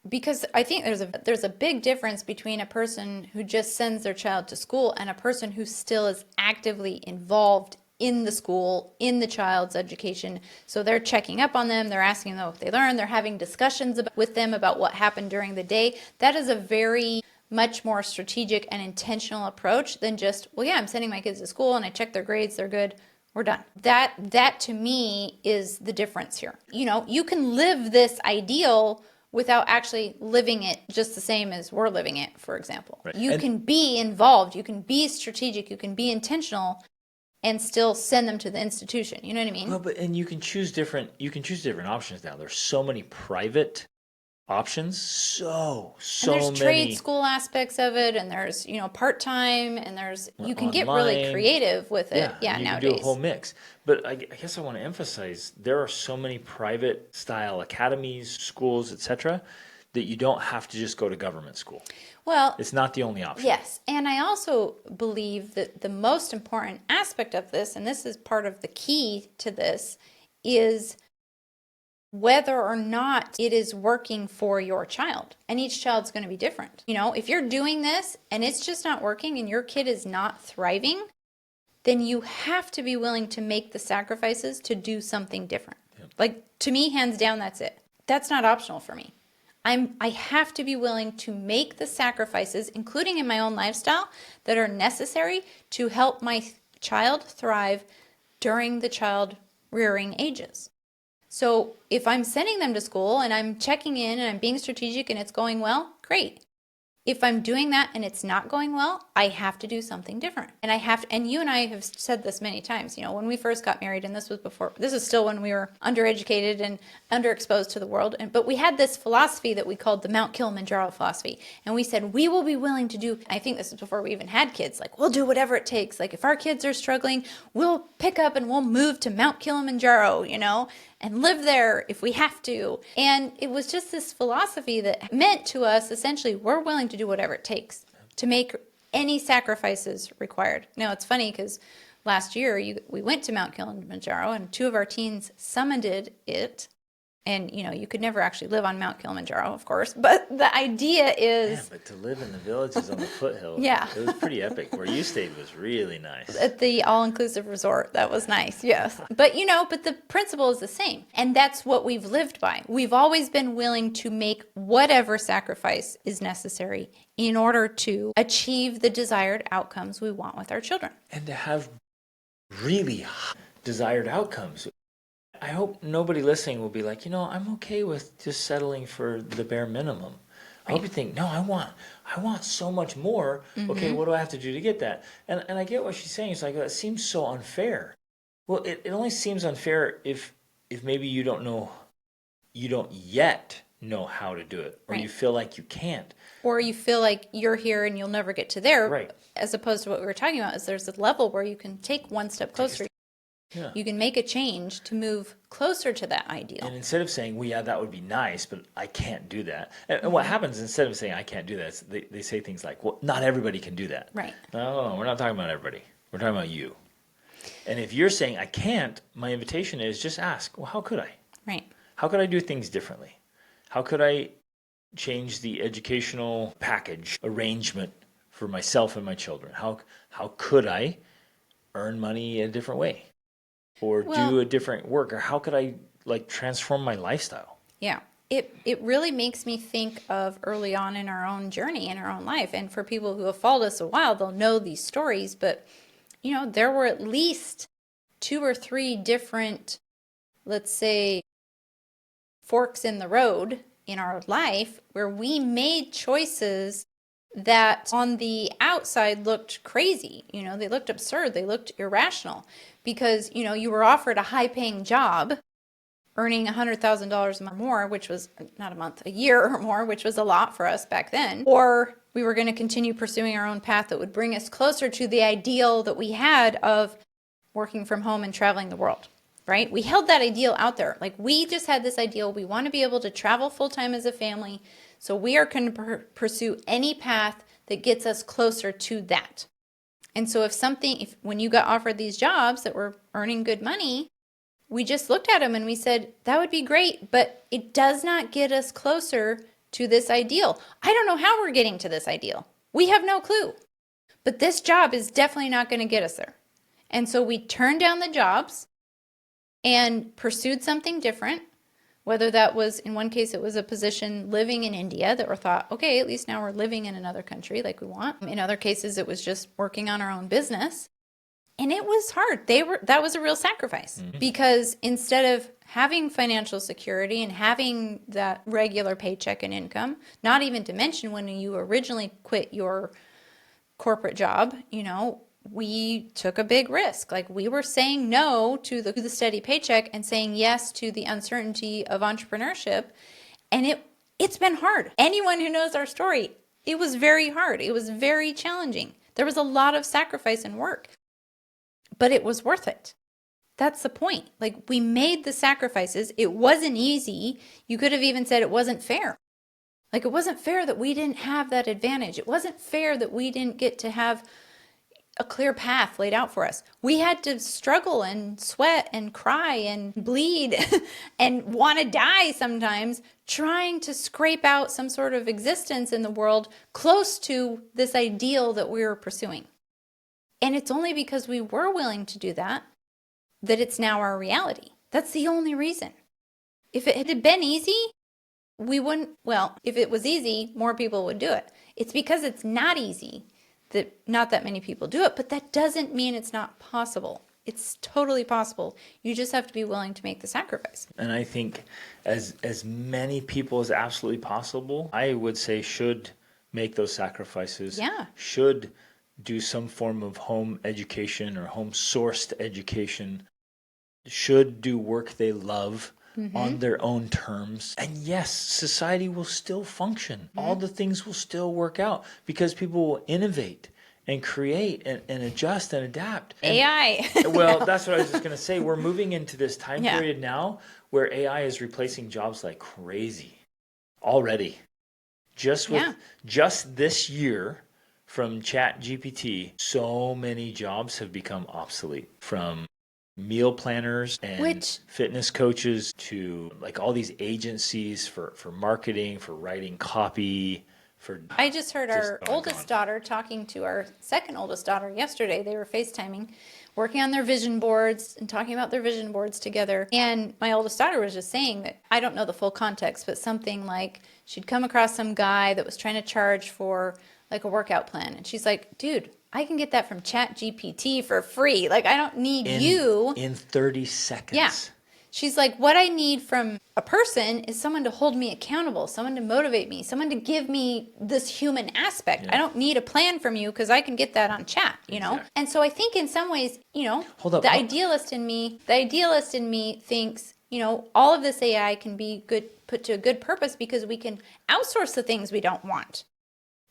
because I think there's a big difference between a person who just sends their child to school and a person who still is actively involved in the school, in the child's education. So they're checking up on them, they're asking them what they learned, they're having discussions with them about what happened during the day. That is a very much more strategic and intentional approach than just, well, yeah, I'm sending my kids to school and I check their grades, they're good, we're done. That to me is the difference here. You can live this ideal without actually living it just the same as we're living it, for example. Right. You can be involved, you can be strategic, you can be intentional and still send them to the institution. You know what I mean? Well, and you can choose different options now. There's so many private options, so and there's many. Trade school aspects of it, and there's part-time, and you can get really creative with it. Yeah, you nowadays. can do a whole mix. But I guess I want to emphasize there are so many private style academies, schools, etc., that you don't have to just go to government school. Well, it's not the only option. Yes, and I also believe that the most important aspect of this, and this is part of the key to this, is whether or not it is working for your child. And each child's going to be different. If you're doing this and it's just not working and your kid is not thriving, then you have to be willing to make the sacrifices to do something different. Yep. Like, to me, hands down, that's it. That's not optional for me. I have to be willing to make the sacrifices, including in my own lifestyle, that are necessary to help my child thrive during the child rearing ages. So if I'm sending them to school and I'm checking in and I'm being strategic and it's going well, great. If I'm doing that and it's not going well, I have to do something different. And you and I have said this many times, when we first got married, and this is still when we were undereducated and underexposed to the world. But we had this philosophy that we called the Mount Kilimanjaro philosophy. And we said, we will be willing to do, I think this is before we even had kids, like, we'll do whatever it takes. Like, if our kids are struggling, we'll pick up and we'll move to Mount Kilimanjaro, and live there if we have to. And it was just this philosophy that meant to us, essentially, we're willing to do whatever it takes to make any sacrifices required. Now, it's funny because last year we went to Mount Kilimanjaro and 2 of our teens summited it. And, you could never actually live on Mount Kilimanjaro, of course. But the idea is... Yeah, but to live in the villages on the foothill, yeah, it was pretty epic. Where you stayed was really nice. At the all-inclusive resort, that was nice, yes. But, but the principle is the same. And that's what we've lived by. We've always been willing to make whatever sacrifice is necessary in order to achieve the desired outcomes we want with our children. And to have really desired outcomes. I hope nobody listening will be like, I'm okay with just settling for the bare minimum. I hope you think, no, I want so much more. Mm-hmm. Okay, what do I have to do to get that? And I get what she's saying. It's like, that seems so unfair. Well, it only seems unfair if maybe you don't yet know how to do it, or you feel like you can't. Or you feel like you're here and you'll never get to there. Right. As opposed to what we were talking about, is there's a level where you can take one step closer. Yeah. You can make a change to move closer to that And ideal. instead of saying, well, yeah, that would be nice, but I can't do that. And what happens instead of saying, I can't do that, is they say things like, well, not everybody can do that. Right. No, we're not talking about everybody. We're talking about you. And if you're saying, I can't, my invitation is just ask, well, how could I? Right. How could I do things differently? How could I change the educational package arrangement for myself and my children? How could I earn money a different way? Or do a different work? Or how could I like transform my lifestyle? Yeah. It really makes me think of early on in our own journey, in our own life. And for people who have followed us a while, they'll know these stories. But, there were at least 2 or 3 different, let's say, forks in the road in our life where we made choices that on the outside looked crazy. They looked absurd. They looked irrational because, you were offered a high paying job earning $100,000 or more, which was not a month, a year or more, which was a lot for us back then. Or we were going to continue pursuing our own path that would bring us closer to the ideal that we had of working from home and traveling the world, right? We held that ideal out there. Like we just had this ideal. We want to be able to travel full time as a family. So we are going to pursue any path that gets us closer to that. And so when you got offered these jobs that were earning good money, we just looked at them and we said, that would be great, but it does not get us closer to this ideal. I don't know how we're getting to this ideal. We have no clue. But this job is definitely not going to get us there. And so we turned down the jobs and pursued something different, whether that was, in one case, it was a position living in India that we thought, okay, at least now we're living in another country like we want. In other cases, it was just working on our own business. And it was hard. That was a real sacrifice because instead of having financial security and having that regular paycheck and income, not even to mention when you originally quit your corporate job, we took a big risk. Like we were saying no to the steady paycheck and saying yes to the uncertainty of entrepreneurship. And it's been hard. Anyone who knows our story, it was very hard. It was very challenging. There was a lot of sacrifice and work. But it was worth it. That's the point. Like we made the sacrifices. It wasn't easy. You could have even said it wasn't fair. Like it wasn't fair that we didn't have that advantage. It wasn't fair that we didn't get to have a clear path laid out for us. We had to struggle and sweat and cry and bleed and want to die sometimes trying to scrape out some sort of existence in the world close to this ideal that we were pursuing. And it's only because we were willing to do that it's now our reality. That's the only reason. If it had been easy, we wouldn't, if it was easy, more people would do it. It's because it's not easy that not that many people do it, but that doesn't mean it's not possible. It's totally possible. You just have to be willing to make the sacrifice. And I think as many people as absolutely possible, I would say should make those sacrifices. Yeah. Should do some form of home education or home sourced education, should do work they love on their own terms. And yes, society will still function. All the things will still work out because people will innovate and create and adjust and adapt. And, AI. Well, that's what I was just going to say. We're moving into this time period now where AI is replacing jobs like crazy already. Just this year, from ChatGPT, so many jobs have become obsolete, from meal planners and fitness coaches to like all these agencies for marketing, for writing copy. I just heard our oldest daughter talking to our second oldest daughter yesterday. They were FaceTiming, working on their vision boards and talking about their vision boards together. And my oldest daughter was just saying that, I don't know the full context, but something like she'd come across some guy that was trying to charge for like a workout plan. And she's like, dude, I can get that from ChatGPT for free. Like, I don't need you. In 30 seconds. Yeah. She's like, what I need from a person is someone to hold me accountable, someone to motivate me, someone to give me this human aspect. I don't need a plan from you because I can get that on chat, you know? And so I think in some ways, the idealist in me thinks, all of this AI can be put to a good purpose because we can outsource the things we don't want.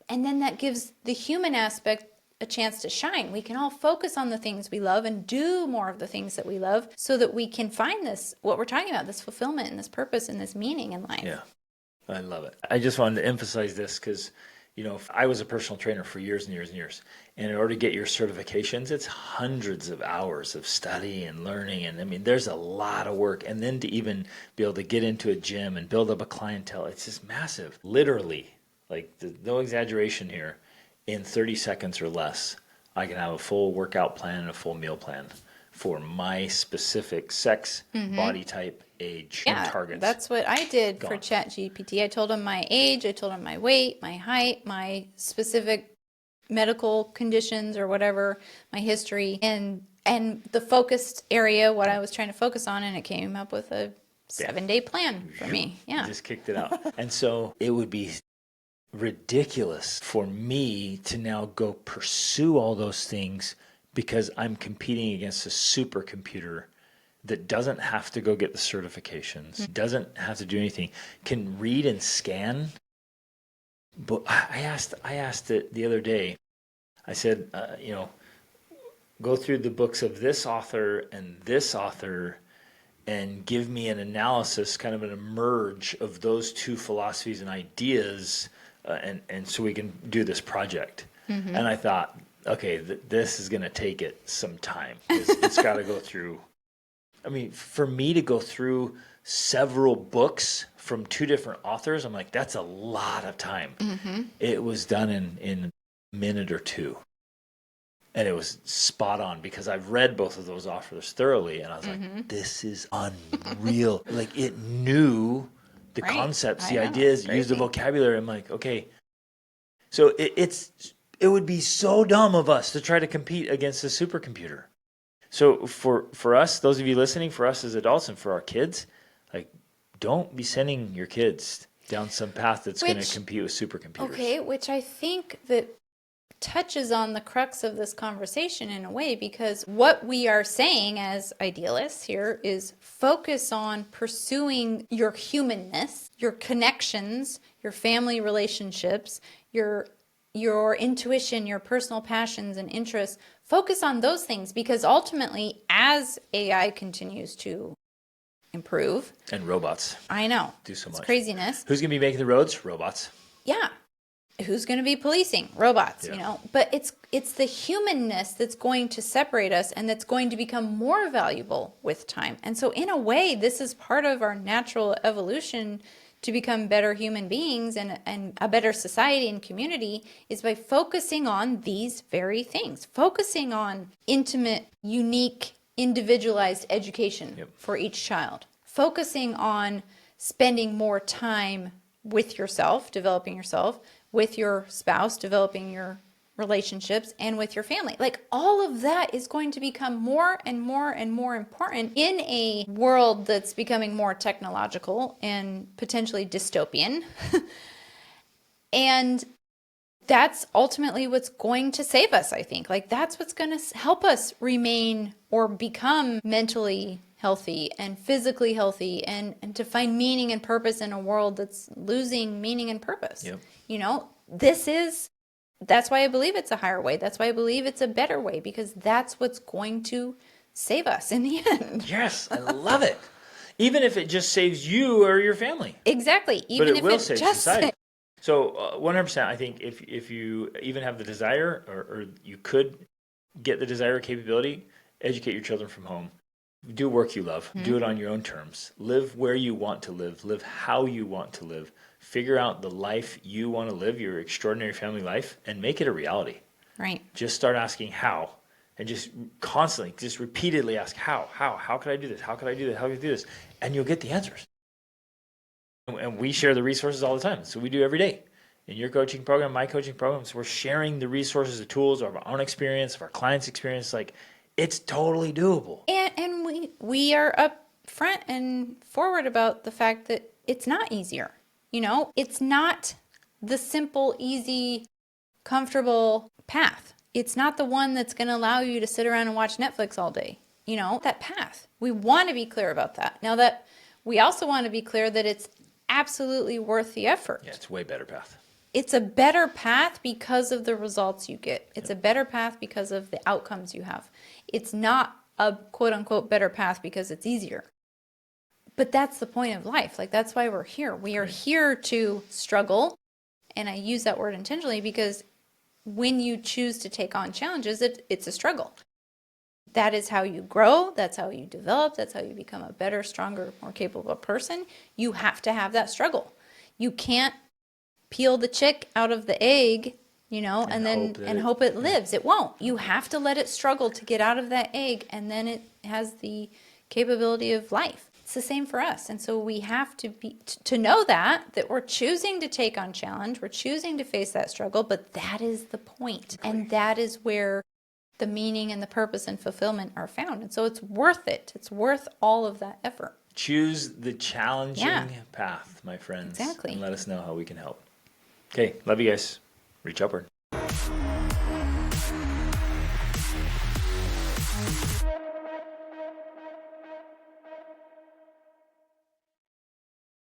And then that gives the human aspect a chance to shine. We can all focus on the things we love and do more of the things that we love so that we can find this, what we're talking about, this fulfillment and this purpose and this meaning in life. Yeah, I love it. I just wanted to emphasize this because, I was a personal trainer for years and years and years. And in order to get your certifications, it's hundreds of hours of study and learning. And I mean, there's a lot of work. And then to even be able to get into a gym and build up a clientele, it's just massive. Literally, like no exaggeration here, in 30 seconds or less, I can have a full workout plan and a full meal plan for my specific sex, body type, age, and targets. That's what I did for ChatGPT. I told him my age, I told him my weight, my height, my specific medical conditions or whatever, my history, and the focused area, what I was trying to focus on, and it came up with a 7-day plan for me. Yeah. Just kicked it out. And so it would be ridiculous for me to now go pursue all those things because I'm competing against a supercomputer that doesn't have to go get the certifications, doesn't have to do anything, can read and scan. But I asked it the other day. I said, go through the books of this author and give me an analysis, kind of an emerge of those two philosophies and ideas, and so we can do this project. And I thought, okay, this is going to take it some time. It's got to go through. I mean, for me to go through several books from two different authors, I'm like, that's a lot of time. It was done in a minute or two. And it was spot on because I've read both of those authors thoroughly. And I was like, this is unreal. Like, it knew the concepts, the ideas, used the vocabulary. I'm like, okay. So it would be so dumb of us to try to compete against a supercomputer. So for us, those of you listening, for us as adults and for our kids, like, don't be sending your kids down some path that's going to compete with supercomputers. Okay, which I think that touches on the crux of this conversation in a way, because what we are saying as idealists here is focus on pursuing your humanness, your connections, your family relationships, your intuition, your personal passions and interests. Focus on those things, because ultimately, as AI continues to improve, and robots, I know, do so much. It's craziness. Who's going to be making the roads? Robots. Yeah. Who's going to be policing? Robots, But it's the humanness that's going to separate us and that's going to become more valuable with time. And so in a way, this is part of our natural evolution to become better human beings and a better society and community, is by focusing on these very things. Focusing on intimate, unique, individualized education for each child. Focusing on spending more time with yourself, developing yourself, with your spouse, developing your relationships, and with your family. Like, all of that is going to become more and more and more important in a world that's becoming more technological and potentially dystopian. And that's ultimately what's going to save us, I think. Like, that's what's going to help us remain or become mentally healthy and physically healthy, and to find meaning and purpose in a world that's losing meaning and purpose. That's why I believe it's a higher way. That's why I believe it's a better way, because that's what's going to save us in the end. Yes, I love it. Even if it just saves you or your family. Exactly. Even but it will save society. So 100%, I think if you even have the desire, or you could get the desire or capability, educate your children from home. Do work you love. Do it on your own terms. Live where you want to live. Live how you want to live. Figure out the life you want to live, your extraordinary family life, and make it a reality. Right. Just start asking how, and just constantly, just repeatedly ask how could I do this? How could I do this? How could I do this? And you'll get the answers. And we share the resources all the time. So we do every day. In your coaching program, my coaching programs, we're sharing the resources, the tools of our own experience, of our clients' experience. Like, it's totally doable. And we are up front and forward about the fact that it's not easier. It's not the simple, easy, comfortable path. It's not the one that's going to allow you to sit around and watch Netflix all day. That path. We want to be clear about that. Now, that we also want to be clear that it's absolutely worth the effort. Yeah, it's a way better path. It's a better path because of the results you get. It's a better path because of the outcomes you have. It's not a quote unquote better path because it's easier. But that's the point of life. Like, that's why we're here. We are here to struggle. And I use that word intentionally because when you choose to take on challenges, it's a struggle. That is how you grow. That's how you develop. That's how you become a better, stronger, more capable person. You have to have that struggle. You can't peel the chick out of the egg, and hope it lives. It won't. You have to let it struggle to get out of that egg, and then it has the capability of life. It's the same for us. And so we have to know that we're choosing to take on challenge, we're choosing to face that struggle, but that is the point. And that is where the meaning and the purpose and fulfillment are found. And so it's worth it. It's worth all of that effort. Choose the challenging path, my friends. Exactly. And let us know how we can help. Okay, love you guys. Reach upward.